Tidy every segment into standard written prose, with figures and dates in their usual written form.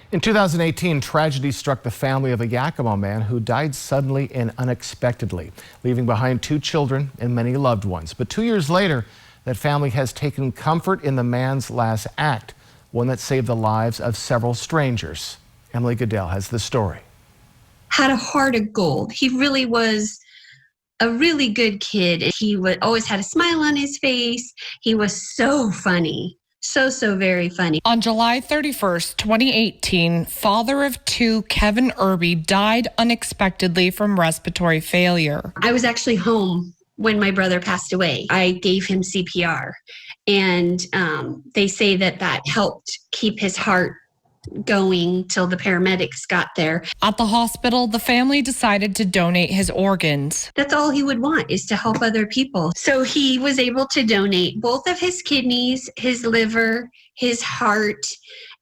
In 2018, tragedy struck the family of a Yakima man who died suddenly and unexpectedly, leaving behind 2 children and many loved ones. But 2 years later, that family has taken comfort in the man's last act, one that saved the lives of several strangers. Emily Goodell has the story. Had a heart of gold. He really was a really good kid. He always had a smile on his face. He was so funny. So very funny. On July 31st, 2018, father of 2, Kevin Irby, died unexpectedly from respiratory failure. I was actually home when my brother passed away. I gave him CPR, and they say that helped keep his heart going till the paramedics got there. At the hospital, the family decided to donate his organs. That's all he would want, is to help other people. So he was able to donate both of his kidneys, his liver, his heart,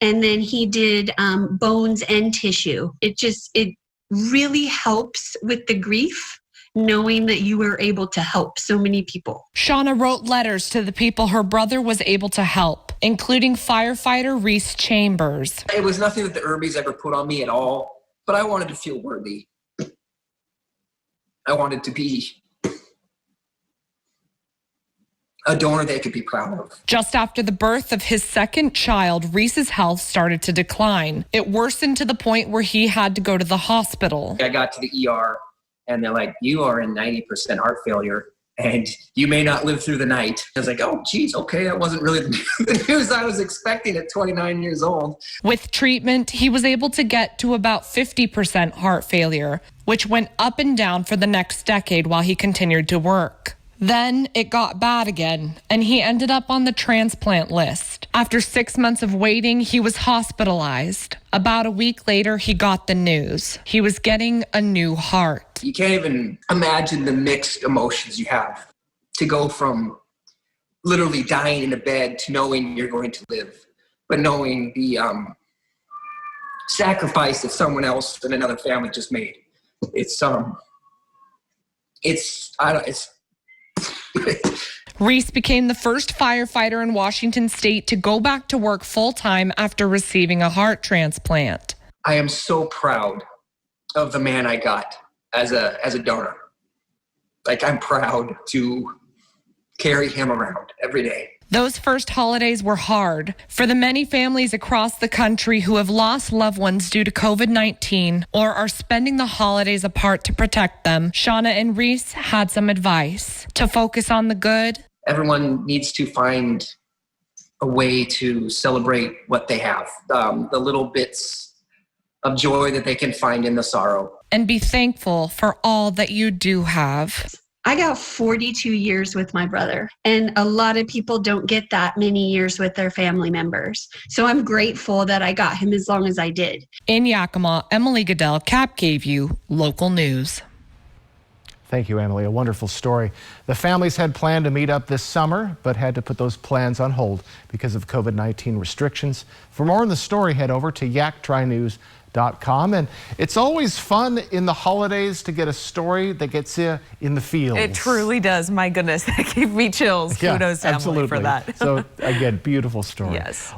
and then he did bones and tissue. It really helps with the grief, knowing that you were able to help so many people. Shauna wrote letters to the people her brother was able to help, including firefighter Reese Chambers. It was nothing that the Irbies ever put on me at all, but I wanted to feel worthy. I wanted to be a donor they could be proud of. Just after the birth of his second child, Reese's health started to decline. It worsened to the point where he had to go to the hospital. I got to the ER and they're like, you are in 90% heart failure and you may not live through the night. I was like, oh, geez, okay, that wasn't really the news I was expecting at 29 years old. With treatment, he was able to get to about 50% heart failure, which went up and down for the next decade while he continued to work. Then it got bad again, and he ended up on the transplant list. After 6 months of waiting, he was hospitalized. About a week later, he got the news. He was getting a new heart. You can't even imagine the mixed emotions you have to go from literally dying in a bed to knowing you're going to live, but knowing the sacrifice that someone else and another family just made. Reese became the first firefighter in Washington state to go back to work full-time after receiving a heart transplant. I am so proud of the man I got as a donor. Like, I'm proud to carry him around every day. Those first holidays were hard for the many families across the country who have lost loved ones due to COVID-19 or are spending the holidays apart to protect them. Shauna and Reese had some advice to focus on the good. Everyone needs to find a way to celebrate what they have, the little bits of joy that they can find in the sorrow. And be thankful for all that you do have. I got 42 years with my brother, and a lot of people don't get that many years with their family members. So I'm grateful that I got him as long as I did. In Yakima, Emily Goodell, CAP gave you local news. Thank you, Emily. A wonderful story. The families had planned to meet up this summer, but had to put those plans on hold because of COVID-19 restrictions. For more on the story, head over to yaktrynews.com. And it's always fun in the holidays to get a story that gets you in the fields. It truly does. My goodness, that gave me chills. Yeah, Kudos to Emily absolutely. for that. So again, beautiful story. Yes.